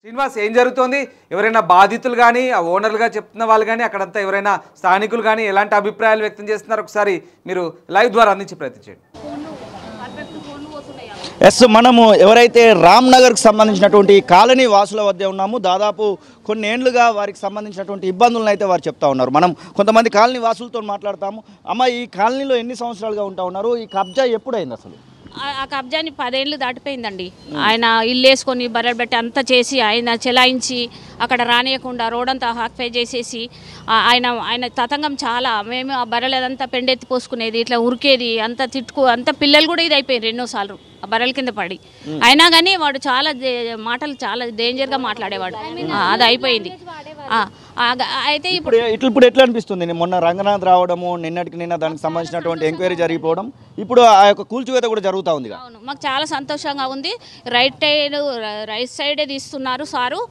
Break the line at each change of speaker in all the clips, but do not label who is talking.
శ్రీనివాస్ ఏం జరుగుతోంది? ఎవరైనా బాధితులు కానీ ఆ ఓనర్లుగా చెప్తున్న వాళ్ళు కానీ అక్కడంతా ఎవరైనా స్థానికులు కానీ ఎలాంటి అభిప్రాయాలు వ్యక్తం చేస్తున్నారు? ఒకసారి మీరు లైవ్ ద్వారా అందించి ప్రయత్నించండి.
ఎస్, మనము ఎవరైతే రామ్నగర్కి సంబంధించినటువంటి కాలనీ వాసుల వద్ద ఉన్నాము. దాదాపు కొన్ని ఏళ్లుగా వారికి సంబంధించినటువంటి ఇబ్బందులను అయితే వారు చెప్తా ఉన్నారు. మనం కొంతమంది కాలనీ వాసులతో మాట్లాడతాము. అమ్మ, ఈ కాలనీలో ఎన్ని సంవత్సరాలుగా ఉంటా ఉన్నారు? ఈ కబ్జా ఎప్పుడైంది అసలు?
ఆ కబ్జాని 10 ఏళ్ళు దాటిపోయిందండి. ఆయన ఇల్లు వేసుకొని బర్రెలు పెట్టి అంతా చేసి ఆయన చెలాయించి అక్కడ రానియకుండా రోడంతా ఆక్యుపై చేసేసి ఆయన తతంగం చాలా. మేము ఆ బర్రెలు అదంతా పెండెత్తి పోసుకునేది, ఇట్లా ఉరికేది, అంతా అంత పిల్లలు కూడా ఇది అయిపోయింది ఎన్నోసార్లు ఆ బర్రెల కింద పడి. అయినా కానీ వాడు చాలా మాటలు చాలా డేంజర్గా మాట్లాడేవాడు. అది అయిపోయింది. అయితే
ఇప్పుడు ఎట్లా అనిపిస్తుంది? మొన్న రంగనాథ్ రావడము, నిన్న దానికి సంబంధించినటువంటి ఎంక్వైరీ జరిగిపోవడం, ఇప్పుడు ఆ యొక్క కూల్చివేత కూడా జరుగుతూ ఉంది.
అవును, మాకు చాలా సంతోషంగా ఉంది. రైట్ సైడే తీస్తున్నారు సారు,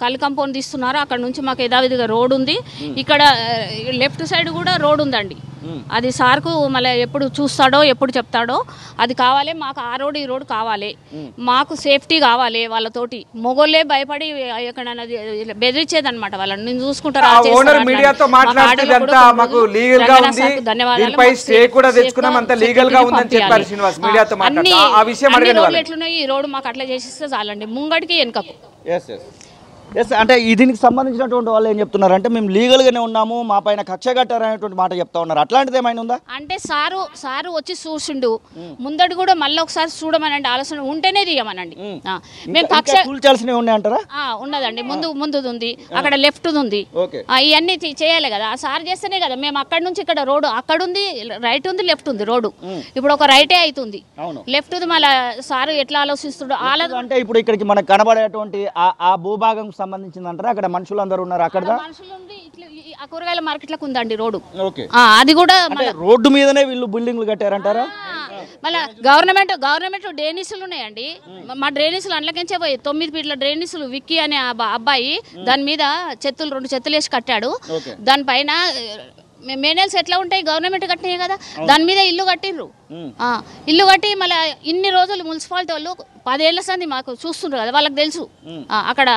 కళ్ళు కంపౌండ్ తీస్తున్నారు. అక్కడ నుంచి మాకు యథావిధిగా రోడ్ ఉంది. ఇక్కడ లెఫ్ట్ సైడ్ కూడా రోడ్ ఉందండి. అది సార్కు మళ్ళీ ఎప్పుడు చూస్తాడో ఎప్పుడు చెప్తాడో అది కావాలి. మాకు ఆ రోడ్ ఈ రోడ్ కావాలి. మాకు సేఫ్టీ కావాలి. వాళ్ళతోటి మొగోళ్ళే భయపడి ఎక్కడన్నా బెదిరించేదన్నమాట. వాళ్ళని నేను చూసుకుంటారు. అన్ని రోడ్లు ఎట్లున్నాయి, ఈ రోడ్ మాకు అట్లా చేసిస్తే చాలండి, ముంగడికి వెనుకకు.
ఎస్, అంటే దీనికి సంబంధించినటువంటి వాళ్ళు ఏం చెప్తున్నారు అంటే, మేము లీగల్గానే ఉన్నాము, మా పైన కక్ష కట్టారనేటువంటి మాట చెప్తా ఉన్నారు. అట్లాంటిది ఏమైనా ఉందా
అంటే? సారు వచ్చి చూసిండు, ముందడు కూడా మళ్ళీ ఒకసారి చూడమనండి, ఆలోచన ఉంటేనే తీయమనండి. మేము కక్ష
కూల్చాల్సినవి ఉన్నాయంటారా?
ఉన్నదండి, ముందు ఉంది, అక్కడ లెఫ్ట్ ఉంది. ఇవన్నీ చేయాలి కదా, ఆ సార్ చేస్తేనే కదా. మేము అక్కడ నుంచి ఇక్కడ రోడ్డు అక్కడ ఉంది, రైట్ ఉంది, లెఫ్ట్ ఉంది రోడ్డు. ఇప్పుడు ఒక రైటే అవుతుంది, లెఫ్ట్ ఉంది. మళ్ళీ సారు ఎట్లా ఆలోచిస్తుడు
అంటే ఇప్పుడు ఇక్కడికి మనకు కనబడేటువంటి ఆ భూభాగం సంబంధించింది అంటారా? అక్కడ మనుషులు అందరూ ఉన్నారు. అక్కడ
ఆ కూరగాయల మార్కెట్లకు ఉందండి రోడ్డు. అది కూడా
రోడ్డు మీదనే వీళ్ళు బిల్డింగ్లు కట్టారంటారా?
మళ్ళీ గవర్నమెంట్ డ్రైనేజీలు ఉన్నాయండి. మా డ్రైనేజీలు అండ్లకించే పోయి 9 ఫీట్ల డ్రైనేజీలు విక్కీ అనే అబ్బాయి దాని మీద 2 చెత్తలు వేసి కట్టాడు. దానిపైన మెయినల్స్ ఎట్లా ఉంటాయి, గవర్నమెంట్ కట్టినాయి కదా, దాని మీద ఇల్లు కట్టిండ్రు. ఇల్లు కట్టి మళ్ళీ ఇన్ని రోజులు మున్సిపాలిటీ వాళ్ళు 10 ఏళ్ల సంది మాకు చూస్తుండ్రు కదా, వాళ్ళకి తెలుసు అక్కడ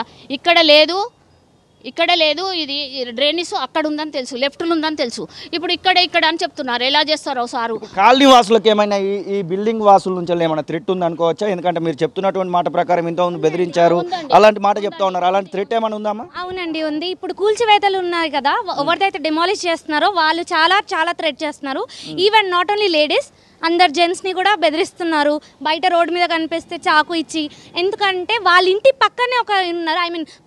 ఇక్కడ లేదు ఇది డ్రైనేజ్ అక్కడ ఉందని తెలుసు, లెఫ్ట్లో ఉందని తెలుసు. ఇప్పుడు ఇక్కడ అని చెప్తున్నారు. ఎలా చేస్తారో సారు.
కాలనీ వాసులకు ఏమైనా ఈ బిల్డింగ్ వాసుల నుంచి ఏమైనా థ్రెట్ ఉంది అనుకోవచ్చా? ఎందుకంటే మీరు చెప్తున్నటువంటి మాట ప్రకారం ఇంతకుముందు బెదిరించారు, అలాంటి మాట చెప్తా ఉన్నారు. అలాంటి థ్రెట్ ఏమైనా ఉందామా?
అవునండి, ఉంది. ఇప్పుడు కూల్చివేతలు ఉన్నాయి కదా, ఎవరిదైతే డెమాలిష్ చేస్తున్నారో వాళ్ళు చాలా థ్రెట్ చేస్తున్నారు. ఈవెన్ నాట్ ఓన్లీ లేడీస్, అందరు జెంట్స్ని కూడా బెదిరిస్తున్నారు. బయట రోడ్డు మీద కనిపిస్తే చాకు ఇచ్చి, ఎందుకంటే వాళ్ళ ఇంటి పక్కనే ఒక ఉన్నారు,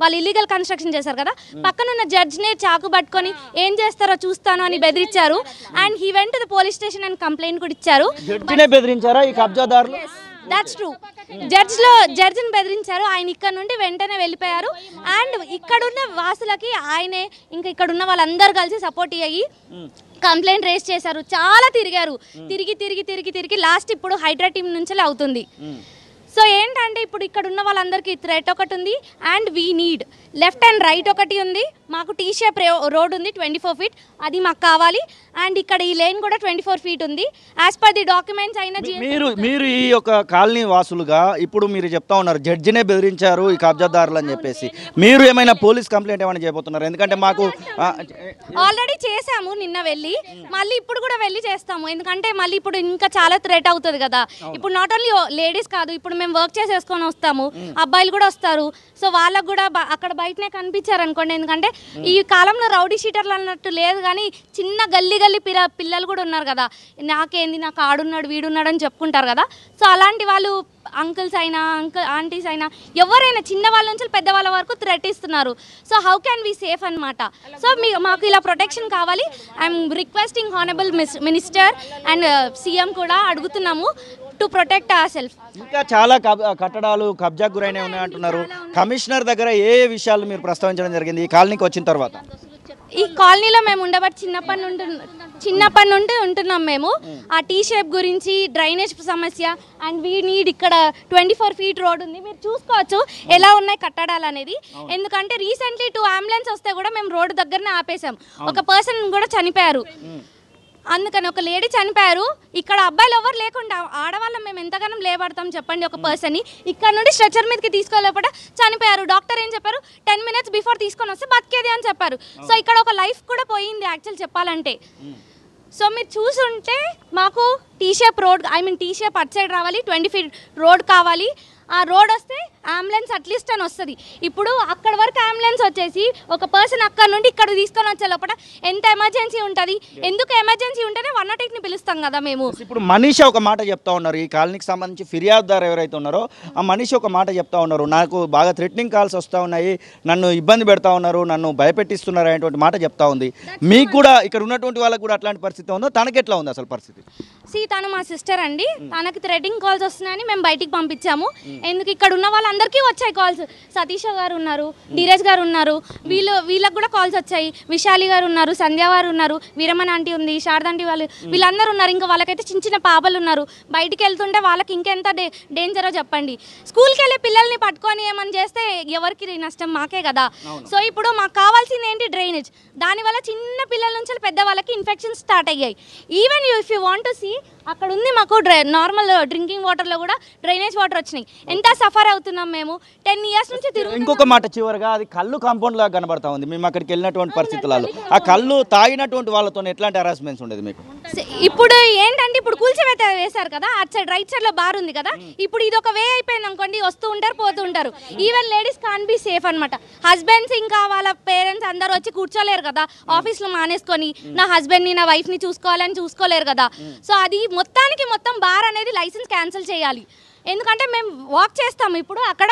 వాళ్ళు ఇల్లీగల్ కన్స్ట్రక్షన్ చేశారు కదా, పక్కన ఉన్న జడ్జ్ని చాకు పట్టుకొని ఏం చేస్తారో చూస్తాను అని బెదిరించారు. And he went to the police station and complaint కూడా ఇచ్చారు.
బెదిరించారా ఈ కబ్జాదారులు?
That's true. జడ్జిని బెదిరించారు. ఆయన ఇక్కడ నుండి వెంటనే వెళ్ళిపోయారు. అండ్ ఇక్కడున్న వాసులకి ఆయనే ఇంకా ఇక్కడున్న వాళ్ళందరూ కలిసి సపోర్ట్ అయ్యి కంప్లైంట్ రేస్ చేశారు. చాలా తిరిగి లాస్ట్ ఇప్పుడు హైడ్రా టీం నుంచి అవుతుంది. సో ఏంటంటే ఇప్పుడు ఇక్కడ ఉన్న వాళ్ళందరికీ థ్రెట్ ఒకటి ఉంది. And we need left and right ఒకటి ఉంది. మాకు టీ షేప్ రోడ్ ఉంది 24 ఫీట్, అది మాకు కావాలి. అండ్ ఇక్కడ ఈ లేన్ కూడా 24 ఫీట్ ఉంది యాజ్ పర్ ది డాక్యుమెంట్స్. అయినా
మీరు ఈ యొక్క కాలనీ వాసులుగా ఇప్పుడు మీరు చెప్తా ఉన్నారు జడ్జినే బెదిరించారు ఈ కబ్జాదారులు అని చెప్పేసి, మీరు ఏమైనా పోలీస్ కంప్లైంట్ ఏమైనా చేయబోతున్నారు? ఎందుకంటే మాకు
ఆల్రెడీ చేసాము నిన్న వెళ్ళి, మళ్ళీ ఇప్పుడు కూడా వెళ్ళి చేస్తాము. ఎందుకంటే మళ్ళీ ఇప్పుడు ఇంకా చాలా థ్రెట్ అవుతుంది కదా. ఇప్పుడు నాట్ ఓన్లీ లేడీస్ కాదు, ఇప్పుడు మేము వర్క్ చేసేసుకొని వస్తాము, అబ్బాయిలు కూడా వస్తారు. సో వాళ్ళకు కూడా అక్కడ బయటనే కనిపించారు అనుకోండి. ఎందుకంటే ఈ కాలంలో రౌడీ షీటర్లు అన్నట్టు లేదు, కానీ చిన్న గల్లీ పిల్లలు కూడా ఉన్నారు కదా, నాకేంది, నాకు ఆడున్నాడు వీడున్నాడు అని చెప్పుకుంటారు కదా. సో అలాంటి వాళ్ళు అంకుల్స్ అయినా ఆంటీస్ అయినా ఎవరైనా చిన్న వాళ్ళ నుంచి పెద్దవాళ్ళ వరకు థ్రెట్ ఇస్తున్నారు. So how can we safe అనమాట. సో మాకు ఇలా ప్రొటెక్షన్ కావాలి. I'm requesting honourable minister and CM కూడా అడుగుతున్నాము టు ప్రొటెక్ట్ అవర్ సెల్ఫ్.
ఇంకా చాలా కట్టడాలు కబ్జాకు గురైనవి ఉన్నాయి అంటున్నారు. కమిషనర్ దగ్గర ఏ విషయాలు మీరు ప్రస్తావించడం జరిగింది ఈ కాలనీకి వచ్చిన తర్వాత?
ఈ కాలనీలో మేము ఉండబట్టి చిన్నప్పటి నుండి ఉంటున్నాం మేము. ఆ టీ షేప్ గురించి, డ్రైనేజ్ సమస్య, అండ్ వీ నీడ్ ఇక్కడ 24 ఫీట్ రోడ్ ఉంది. మీరు చూసుకోవచ్చు ఎలా ఉన్నాయి కట్టడాలు అనేది. ఎందుకంటే రీసెంట్లీ 2 అంబులెన్స్ వస్తే కూడా మేము రోడ్డు దగ్గరనే ఆపేసాం. ఒక పర్సన్ కూడా చనిపోయారు. అందుకని ఒక లేడీ చనిపోయారు, ఇక్కడ అబ్బాయిలు ఎవరు లేకుండా ఆడవాళ్ళం మేము ఎంతగానో లేబడతాం చెప్పండి. ఒక పర్సన్ని ఇక్కడ నుండి స్ట్రెచర్ మీదకి తీసుకోలేకపోతే చనిపోయారు. డాక్టర్ ఏం చెప్పారు, 10 minutes బిఫోర్ తీసుకొని వస్తే బతికేది అని చెప్పారు. సో ఇక్కడ ఒక లైఫ్ కూడా పోయింది యాక్చువల్ చెప్పాలంటే. సో మీరు చూసుంటే మాకు tea shape road, tea shape అటు సైడ్ రావాలి, 20 feet రోడ్ కావాలి. ఆ రోడ్ వస్తే అంబులెన్స్ అట్లీస్ట్ అని వస్తుంది. ఇప్పుడు అక్కడ వరకు అంబులెన్స్ వచ్చేసి ఒక పర్సన్ అక్కడ నుండి ఇక్కడ తీసుకొని వచ్చే లోపల ఎంత ఎమర్జెన్సీ ఉంటుంది. ఎందుకు ఎమర్జెన్సీ ఉంటేనే 108ని పిలుస్తాం కదా మేము.
ఇప్పుడు మనీష ఒక మాట చెప్తా ఉన్నారు, ఈ కాలనీకి సంబంధించి ఫిర్యాదుదారు ఎవరైతే ఉన్నారో ఆ మనీష ఒక మాట చెప్తా ఉన్నారు, నాకు బాగా థ్రెటనింగ్ కాల్స్ వస్తూ ఉన్నాయి, నన్ను ఇబ్బంది పెడతా ఉన్నారు, నన్ను భయపెట్టిస్తున్నారు అనేటువంటి మాట చెప్తా ఉంది. మీకు కూడా ఇక్కడ ఉన్నటువంటి వాళ్ళకి కూడా అట్లాంటి పరిస్థితి ఉందో, తనకి ఎట్లా ఉంది అసలు పరిస్థితి?
తను మా సిస్టర్ అండి, తనకి థ్రెటనింగ్ కాల్స్ వస్తున్నాయని మేము బయటికి పంపించాము. ఎందుకు ఇక్కడ ఉన్న వాళ్ళందరికీ వచ్చాయి కాల్స్. సతీష్ గారు ఉన్నారు, ధీరజ్ గారు ఉన్నారు, వీళ్ళకి కూడా కాల్స్ వచ్చాయి. విశాలి గారు ఉన్నారు, సంధ్య గారు ఉన్నారు, వీరమణ ఆంటీ ఉంది, శారదాంటి వీళ్ళందరూ ఉన్నారు. ఇంకా వాళ్ళకైతే చిన్న చిన్న పాపలు ఉన్నారు. బయటికి వెళ్తుంటే వాళ్ళకి ఇంకెంత డేంజరో చెప్పండి. స్కూల్కి వెళ్ళే పిల్లల్ని పట్టుకొని ఏమని చేస్తే ఎవరికి నష్టం, మాకే కదా. సో ఇప్పుడు మాకు కావాల్సింది ఏంటి, డ్రైనేజ్. దానివల్ల చిన్న పిల్లల నుంచి పెద్ద వాళ్ళకి ఇన్ఫెక్షన్స్ స్టార్ట్ అయ్యాయి. Even if you want to see అక్కడ ఉంది మాకు నార్మల్ డ్రింకింగ్ వాటర్లో కూడా డ్రైనేజ్ వాటర్ వచ్చినాయి. ఎంత సఫర్ అవుతున్నాం మేము 10 years నుంచి తిరుగు.
ఇంకొక మాట చివరిగా, అది కళ్ళు కాంపౌండ్ లాగా కనబడతా ఉంది. మేము అక్కడికి వెళ్ళినటువంటి పరిస్థితులలో ఆ కళ్ళు తాగినటువంటి వాళ్ళతో ఎట్లాంటి హరాస్మెంట్స్ ఉండేది మీకు?
ఇప్పుడు ఏంటంటే ఇప్పుడు కూల్చివేత వేశారు కదా, అటు సైడ్ రైట్ సైడ్ లో బార్ ఉంది కదా, ఇప్పుడు ఇది ఒక వే అయిపోయింది అనుకోండి, వస్తూ ఉంటారు పోతూ ఉంటారు. Even ladies can be safe అనమాట. హస్బెండ్స్ ఇంకా వాళ్ళ పేరెంట్స్ అందరూ వచ్చి కూర్చోలేరు కదా, ఆఫీస్లో మానేసుకొని నా హస్బెండ్ని నా వైఫ్ని చూసుకోవాలని చూసుకోలేరు కదా. సో అది మొత్తం బార్ అనేది లైసెన్స్ క్యాన్సిల్ చేయాలి. ఎందుకంటే మేము వాక్ చేస్తాము. ఇప్పుడు అక్కడ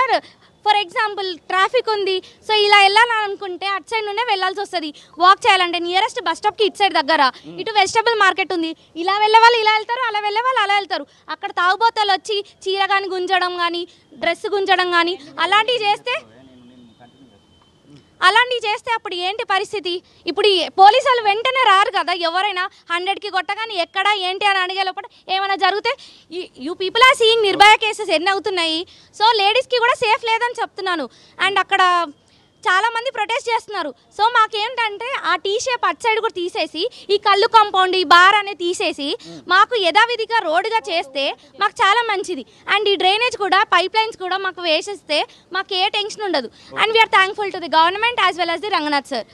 ఫర్ ఎగ్జాంపుల్ ట్రాఫిక్ ఉంది, సో ఇలా వెళ్ళాలనుకుంటే అటు సైడ్ నుండే వెళ్ళాల్సి వస్తుంది. వాక్ చేయాలంటే నియరెస్ట్ బస్ స్టాప్కి ఇటు సైడ్ దగ్గర, ఇటు వెజిటబుల్ మార్కెట్ ఉంది, ఇలా వెళ్ళే వాళ్ళు ఇలా వెళ్తారు, అలా వెళ్ళే వాళ్ళు అలా వెళ్తారు. అక్కడ తాగుబోతలు వచ్చి చీర కానీ గుంజడం కానీ డ్రెస్ గుంజడం కానీ అలాంటివి చేస్తే అప్పుడు ఏంటి పరిస్థితి? ఇప్పుడు పోలీసు వాళ్ళు వెంటనే రారు కదా, ఎవరైనా 100కి కొట్టగానే ఎక్కడ ఏంటి అని అడిగే లోపల ఏమైనా జరిగితే you people are seeing Nirbhaya cases ఎన్ని అవుతున్నాయి. సో లేడీస్కి కూడా సేఫ్ లేదని చెప్తున్నాను. అండ్ అక్కడ చాలామంది ప్రొటెస్ట్ చేస్తున్నారు. సో మాకేంటంటే ఆ టీ షేప్ అటు సైడ్ కూడా తీసేసి ఈ కళ్ళు కాంపౌండ్ ఈ బార్ అనేది తీసేసి మాకు యథావిధిగా రోడ్డుగా చేస్తే మాకు చాలా మంచిది. అండ్ ఈ డ్రైనేజ్ కూడా పైప్ లైన్స్ కూడా మాకు వేసేస్తే మాకు ఏ టెన్షన్ ఉండదు. And we are thankful to the government as well as the Ranganath sir.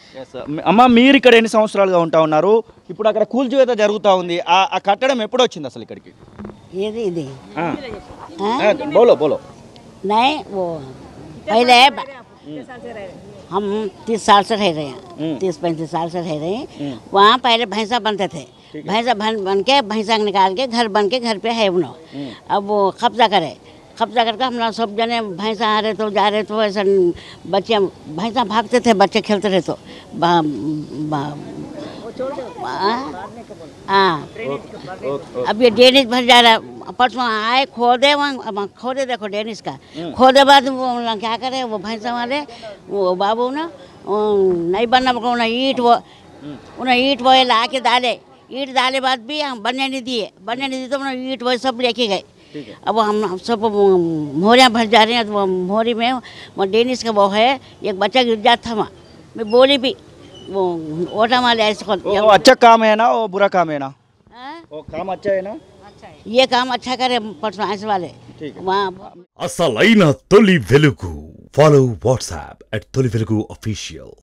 అమ్మ, మీరు ఇక్కడ ఎన్ని సంవత్సరాలుగా ఉంటా ఉన్నారు? ఇప్పుడు అక్కడ కూల్చివేత జరుగుతూ ఉంది, ఆ కట్టడం ఎప్పుడు వచ్చింది అసలు ఇక్కడికి?
ఇది
బోలో
नहीं वो पहले हम 30 साल से रह रहे हैं, 30-35 साल से रह रहे हैं. वहाँ पहले भैंसा बनते थे, भैंसा बन के भैंसा निकाल के घर बन के घर पे है उन्हों. अब वो कब्जा करके हम लोग सब जने भैंसा आ रहे तो जा रहे तो ऐसा बच्चे भैंसा भागते थे, बच्चे खेलते रहे तो हाँ. अब ये ड्रेनेज भर जा रहा है. परसों आए खोदे, वहाँ खोदे, देखो ड्रेनेज का खोदे बाद वो क्या करे वो भैंसा वाले वो बाबू ना नहीं बनना पड़ा, उन्हें ईट वो ला के ईट डाले बाद भी हम बनने नहीं दिए तो उन्हें ईट वो सब लेके गए. अब हम सब मोहरियाँ भर जा रहे हैं. तो वो मोहरी में वो ड्रेनेज का वो है, एक बच्चा गिर जाता था वहाँ. मैं बोली भी वो ओटा माले ऐसे
अच्छा काम है ना, वो बुरा काम है ना? वो काम अच्छा है ना?
ये काम अच्छा करे परसों आने वाले वहाँ.
అసలైన తొలి వెలుగు. ఫాలో వాట్సాప్ @తొలి వెలుగు official.